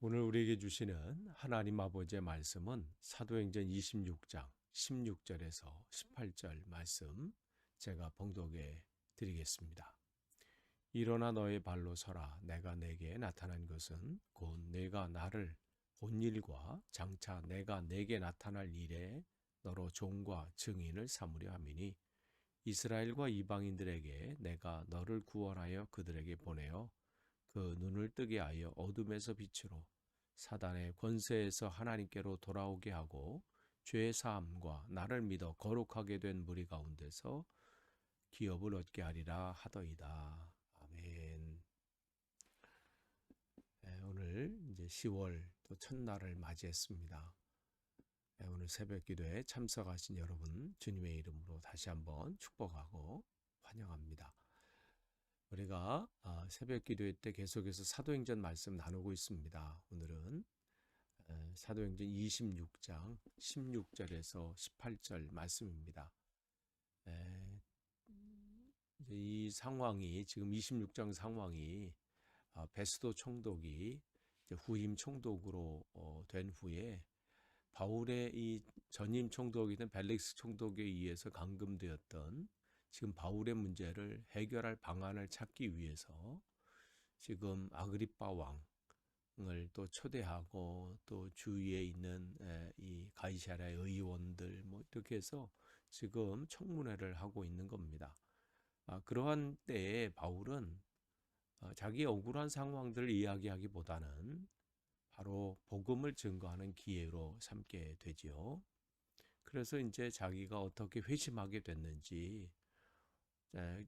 오늘 우리에게 주시는 하나님 아버지의 말씀은 사도행전 26장 16절에서 18절 말씀 제가 봉독해 드리겠습니다. 일어나 너의 발로 서라. 내가 내게 나타난 것은 곧 내가 나를 본 일과 장차 내가 내게 나타날 일에 너로 종과 증인을 삼으려 함이니 이스라엘과 이방인들에게 내가 너를 구원하여 그들에게 보내어 그 눈을 뜨게 하여 어둠에서 빛으로 사단의 권세에서 하나님께로 돌아오게 하고 죄 사함과 나를 믿어 거룩하게 된 무리 가운데서 기업을 얻게 하리라 하더이다. 아멘. 오늘 이제 10월 또 첫날을 맞이했습니다. 오늘 새벽 기도에 참석하신 여러분 주님의 이름으로 다시 한번 축복하고 환영합니다. 우리가 새벽 기도회 때 계속해서 사도행전 말씀 나누고 있습니다. 오늘은 사도행전 26장 16절에서 18절 말씀입니다. 이 상황이 지금 26장 상황이 베스도 총독이 후임 총독으로 된 후에 바울의 이 전임 총독이던 벨릭스 총독에 의해서 감금되었던 지금 바울의 문제를 해결할 방안을 찾기 위해서 지금 아그리빠 왕을 또 초대하고 또 주위에 있는 이 가이사랴의 의원들 뭐 이렇게 해서 지금 청문회를 하고 있는 겁니다. 그러한 때에 바울은 자기 억울한 상황들을 이야기하기보다는 바로 복음을 증거하는 기회로 삼게 되지요. 그래서 이제 자기가 어떻게 회심하게 됐는지,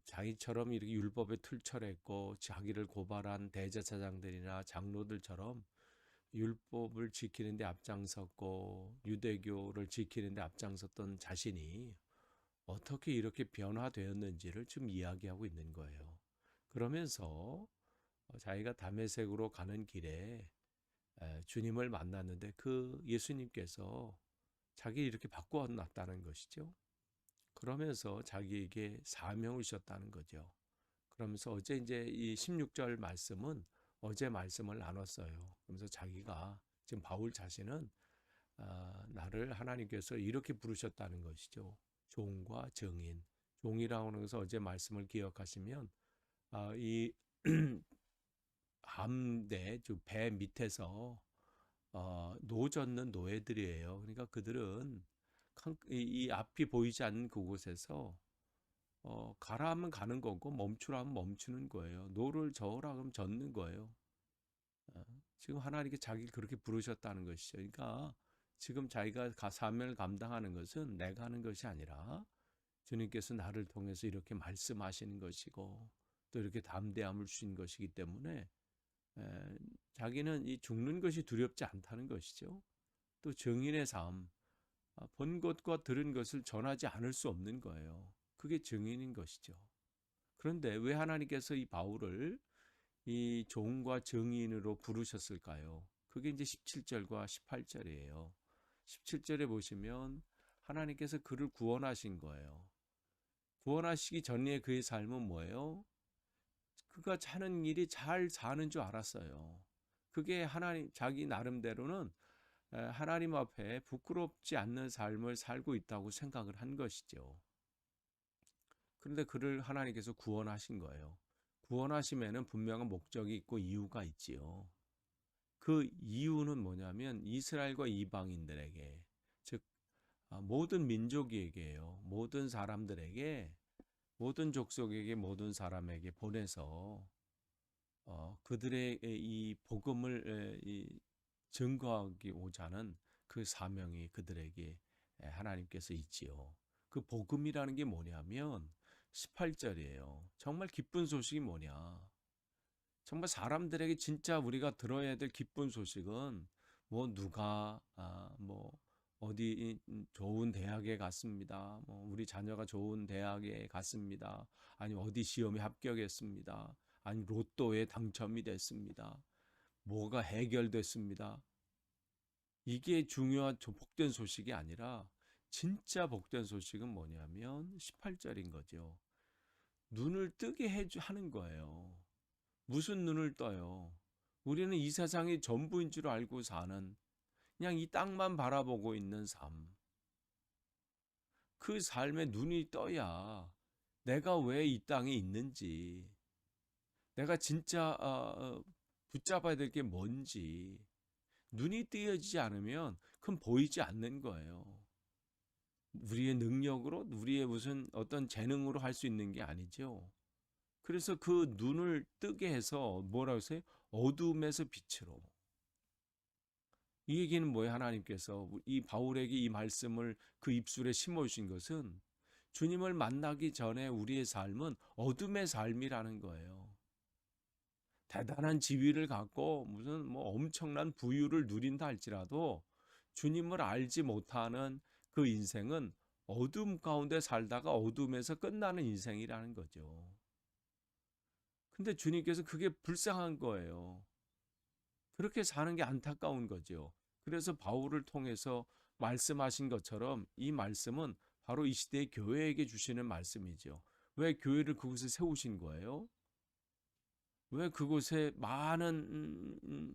자기처럼 이렇게 율법에 틀철했고 자기를 고발한 대제사장들이나 장로들처럼 율법을 지키는 데 앞장섰고 유대교를 지키는 데 앞장섰던 자신이 어떻게 이렇게 변화되었는지를 지금 이야기하고 있는 거예요. 그러면서 자기가 다메섹으로 가는 길에 주님을 만났는데 그 예수님께서 자기 이렇게 바꿔놨다는 것이죠. 그러면서 자기에게 사명을 주셨다는 거죠. 그러면서 어제 이제 이 16절 말씀은 어제 말씀을 나눴어요. 그러면서 자기가 지금 바울 자신은 나를 하나님께서 이렇게 부르셨다는 것이죠. 종과 증인. 종이라고 하는 것은 어제 말씀을 기억하시면 이 함대, 배 밑에서 노 젓는 노예들이에요. 그러니까 그들은 이 앞이 보이지 않는 그곳에서 가라 하면 가는 거고 멈추라 하면 멈추는 거예요. 노를 저으라 하면 젓는 거예요. 지금 하나님께 자기를 그렇게 부르셨다는 것이죠. 그러니까 지금 자기가 사명을 감당하는 것은 내가 하는 것이 아니라 주님께서 나를 통해서 이렇게 말씀하시는 것이고 또 이렇게 담대함을 주신 것이기 때문에 자기는 이 죽는 것이 두렵지 않다는 것이죠. 또 증인의 삶, 본 것과 들은 것을 전하지 않을 수 없는 거예요. 그게 증인인 것이죠. 그런데 왜 하나님께서 이 바울을 이 종과 증인으로 부르셨을까요? 그게 이제 17절과 18절이에요. 17절에 보시면 하나님께서 그를 구원하신 거예요. 구원하시기 전에 그의 삶은 뭐예요? 그가 하는 일이 잘 사는 줄 알았어요. 그게 하나님, 자기 나름대로는 하나님 앞에 부끄럽지 않는 삶을 살고 있다고 생각을 한 것이죠. 그런데 그를 하나님께서 구원하신 거예요. 구원하심에는 분명한 목적이 있고 이유가 있지요. 그 이유는 뭐냐면 이스라엘과 이방인들에게, 즉 모든 민족에게요. 모든 사람들에게, 모든 족속에게, 모든 사람에게 보내서 그들의 이 복음을 증거하고자 하는 그 사명이 그들에게 하나님께서 있지요. 그 복음이라는 게 뭐냐면 18절이에요. 정말 기쁜 소식이 뭐냐? 정말 사람들에게 진짜 우리가 들어야 될 기쁜 소식은 뭐 누가 뭐 어디 좋은 대학에 갔습니다. 뭐 우리 자녀가 좋은 대학에 갔습니다. 아니 어디 시험에 합격했습니다. 아니 로또에 당첨이 됐습니다. 뭐가 해결됐습니다. 이게 중요한 복된 소식이 아니라 진짜 복된 소식은 뭐냐면 18절인 거죠. 눈을 뜨게 하는 거예요. 무슨 눈을 떠요? 우리는 이 세상이 전부인 줄 알고 사는, 그냥 이 땅만 바라보고 있는 삶. 그 삶에 눈이 떠야 내가 왜 이 땅에 있는지, 내가 진짜 붙잡아야 될 게 뭔지 눈이 뜨여지지 않으면 그건 보이지 않는 거예요. 우리의 능력으로, 우리의 무슨 어떤 재능으로 할 수 있는 게 아니죠. 그래서 그 눈을 뜨게 해서 뭐라고 했어요? 어둠에서 빛으로. 이 얘기는 뭐예요? 하나님께서 이 바울에게 이 말씀을 그 입술에 심어주신 것은 주님을 만나기 전에 우리의 삶은 어둠의 삶이라는 거예요. 대단한 지위를 갖고 무슨 뭐 엄청난 부유를 누린다 할지라도 주님을 알지 못하는 그 인생은 어둠 가운데 살다가 어둠에서 끝나는 인생이라는 거죠. 근데 주님께서 그게 불쌍한 거예요. 그렇게 사는 게 안타까운 거죠. 그래서 바울을 통해서 말씀하신 것처럼 이 말씀은 바로 이 시대의 교회에게 주시는 말씀이죠. 왜 교회를 그곳에 세우신 거예요? 왜 그곳에 많은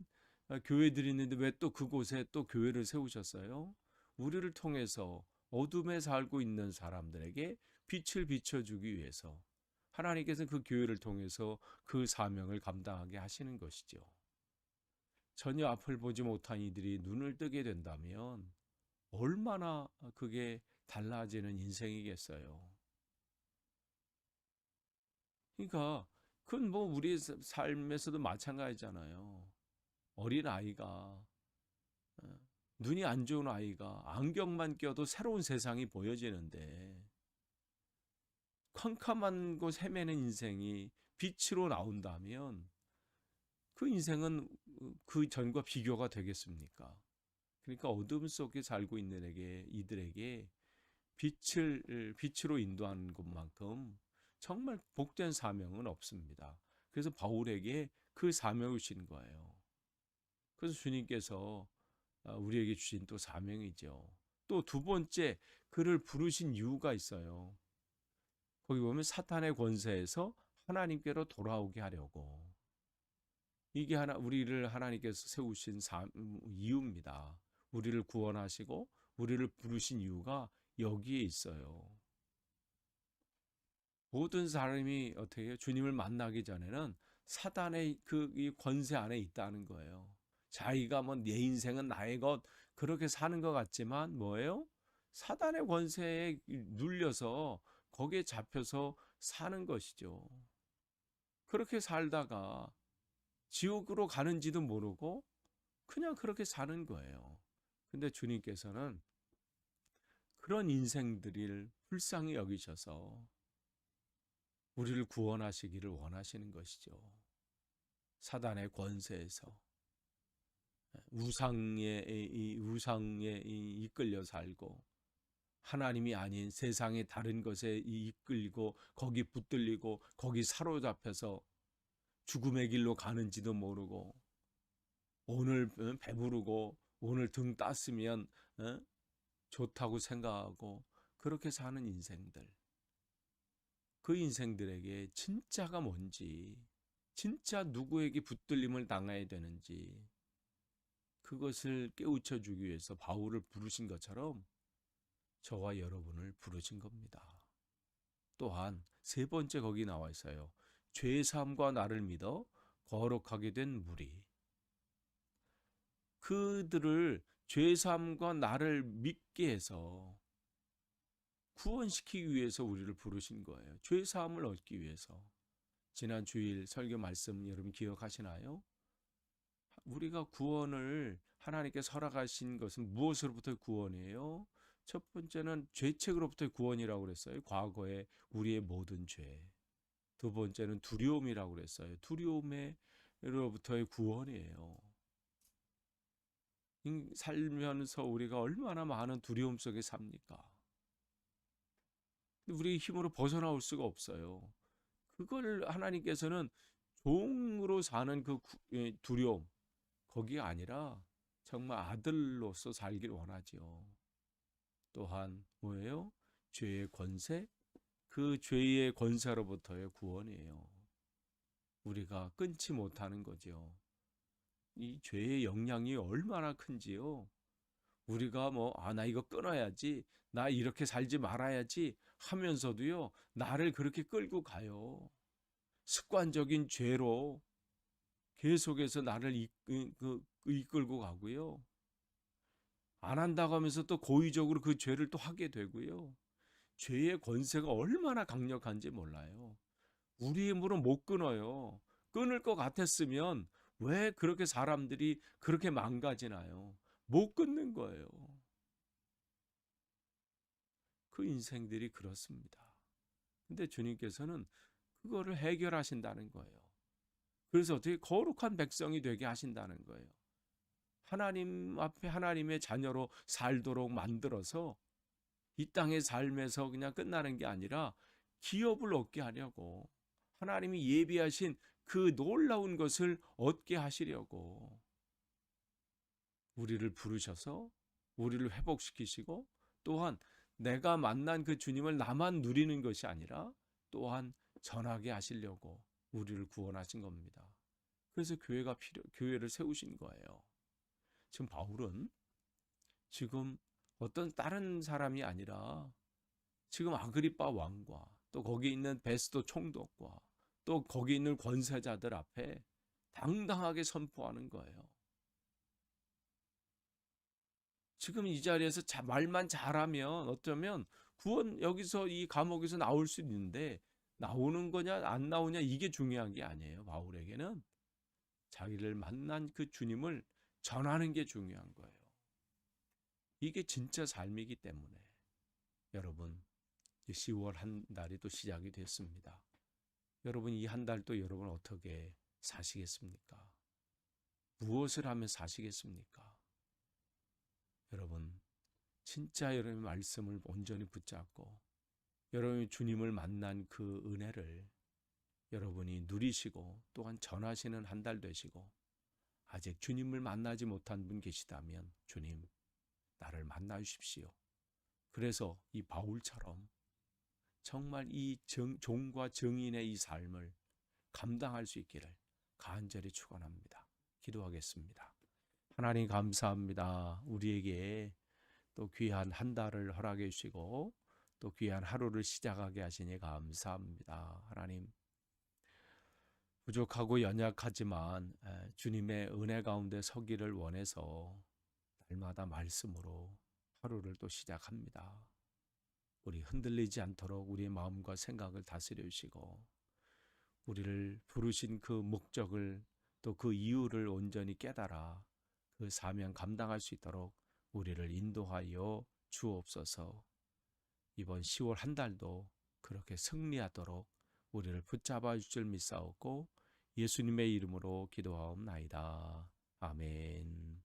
교회들이 있는데 왜 또 그곳에 또 교회를 세우셨어요? 우리를 통해서 어둠에 살고 있는 사람들에게 빛을 비춰주기 위해서 하나님께서 그 교회를 통해서 그 사명을 감당하게 하시는 것이죠. 전혀 앞을 보지 못한 이들이 눈을 뜨게 된다면 얼마나 그게 달라지는 인생이겠어요. 그러니까 그건 뭐 우리 삶에서도 마찬가지잖아요. 어린 아이가 눈이 안 좋은 아이가 안경만 껴도 새로운 세상이 보여지는데 캄캄한 곳 헤매는 인생이 빛으로 나온다면 그 인생은 그 전과 비교가 되겠습니까? 그러니까 어둠 속에 살고 있는 이들에게 빛으로 인도하는 것만큼 정말 복된 사명은 없습니다. 그래서 바울에게 그 사명을 주신 거예요. 그래서 주님께서 우리에게 주신 또 사명이죠. 또 두 번째 그를 부르신 이유가 있어요. 거기 보면 사탄의 권세에서 하나님께로 돌아오게 하려고. 이게 우리를 하나님께서 세우신 이유입니다. 우리를 구원하시고 우리를 부르신 이유가 여기에 있어요. 모든 사람이 어떻게 해요? 주님을 만나기 전에는 사단의 이 권세 안에 있다는 거예요. 자기가 뭐 내 인생은 나의 것 그렇게 사는 것 같지만 뭐예요? 사단의 권세에 눌려서 거기에 잡혀서 사는 것이죠. 그렇게 살다가 지옥으로 가는지도 모르고 그냥 그렇게 사는 거예요. 근데 주님께서는 그런 인생들을 불쌍히 여기셔서 우리를 구원하시기를 원하시는 것이죠. 사단의 권세에서 우상에 이끌려 살고 하나님이 아닌 세상의 다른 것에 이끌리고 거기 붙들리고 거기 사로잡혀서 죽음의 길로 가는지도 모르고 오늘 배부르고 오늘 등 땄으면 좋다고 생각하고 그렇게 사는 인생들. 그 인생들에게 진짜가 뭔지, 진짜 누구에게 붙들림을 당해야 되는지 그것을 깨우쳐 주기 위해서 바울을 부르신 것처럼 저와 여러분을 부르신 겁니다. 또한 세 번째 거기 나와 있어요. 죄 사함과 나를 믿어 거룩하게 된 무리. 그들을 죄 사함과 나를 믿게 해서 구원시키기 위해서 우리를 부르신 거예요. 죄 사함을 얻기 위해서. 지난 주일 설교 말씀 여러분 기억하시나요? 우리가 구원을 하나님께서 허락하신 것은 무엇으로부터의 구원이에요? 첫 번째는 죄책으로부터의 구원이라고 그랬어요. 과거의 우리의 모든 죄. 두 번째는 두려움이라고 그랬어요. 두려움으로부터의 구원이에요. 살면서 우리가 얼마나 많은 두려움 속에 삽니까? 우리 힘으로 벗어나올 수가 없어요. 그걸 하나님께서는 종으로 사는 그 두려움, 거기가 아니라 정말 아들로서 살길 원하지요. 또한 뭐예요? 죄의 권세, 그 죄의 권세로부터의 구원이에요. 우리가 끊지 못하는 거죠. 이 죄의 영향이 얼마나 큰지요. 우리가 뭐, 나 이거 끊어야지, 나 이렇게 살지 말아야지 하면서도요, 나를 그렇게 끌고 가요. 습관적인 죄로 계속해서 나를 이끌고 가고요. 안 한다고 하면서 또 고의적으로 그 죄를 또 하게 되고요. 죄의 권세가 얼마나 강력한지 몰라요. 우리 힘으로 못 끊어요. 끊을 것 같았으면 왜 그렇게 사람들이 그렇게 망가지나요? 못 끊는 거예요. 그 인생들이 그렇습니다. 근데 주님께서는 그거를 해결하신다는 거예요. 그래서 어떻게 거룩한 백성이 되게 하신다는 거예요. 하나님 앞에 하나님의 자녀로 살도록 만들어서 이 땅의 삶에서 그냥 끝나는 게 아니라 기업을 얻게 하려고, 하나님이 예비하신 그 놀라운 것을 얻게 하시려고 우리를 부르셔서 우리를 회복시키시고, 또한 내가 만난 그 주님을 나만 누리는 것이 아니라 또한 전하게 하시려고 우리를 구원하신 겁니다. 그래서 교회를 세우신 거예요. 지금 바울은 지금 어떤 다른 사람이 아니라 지금 아그리빠 왕과 또 거기 있는 베스도 총독과 또 거기 있는 권세자들 앞에 당당하게 선포하는 거예요. 지금 이 자리에서 말만 잘하면 어쩌면 구원, 여기서 이 감옥에서 나올 수 있는데 나오는 거냐 안 나오냐 이게 중요한 게 아니에요. 바울에게는 자기를 만난 그 주님을 전하는 게 중요한 거예요. 이게 진짜 삶이기 때문에 여러분, 10월 한 달이 또 시작이 됐습니다. 여러분, 이 한 달도 여러분 어떻게 사시겠습니까? 무엇을 하며 사시겠습니까? 여러분, 진짜 여러분의 말씀을 온전히 붙잡고 여러분이 주님을 만난 그 은혜를 여러분이 누리시고 또한 전하시는 한 달 되시고, 아직 주님을 만나지 못한 분 계시다면 주님, 나를 만나 주십시오. 그래서 이 바울처럼 정말 이 종과 증인의 이 삶을 감당할 수 있기를 간절히 축원합니다. 기도하겠습니다. 하나님 감사합니다. 우리에게 또 귀한 한 달을 허락해 주시고 또 귀한 하루를 시작하게 하시니 감사합니다. 하나님, 부족하고 연약하지만 주님의 은혜 가운데 서기를 원해서 날마다 말씀으로 하루를 또 시작합니다. 우리 흔들리지 않도록 우리의 마음과 생각을 다스려 주시고 우리를 부르신 그 목적을 또 그 이유를 온전히 깨달아 그 사명 감당할 수 있도록 우리를 인도하여 주옵소서. 이번 10월 한 달도 그렇게 승리하도록 우리를 붙잡아 주실 믿사옵고 예수님의 이름으로 기도하옵나이다. 아멘.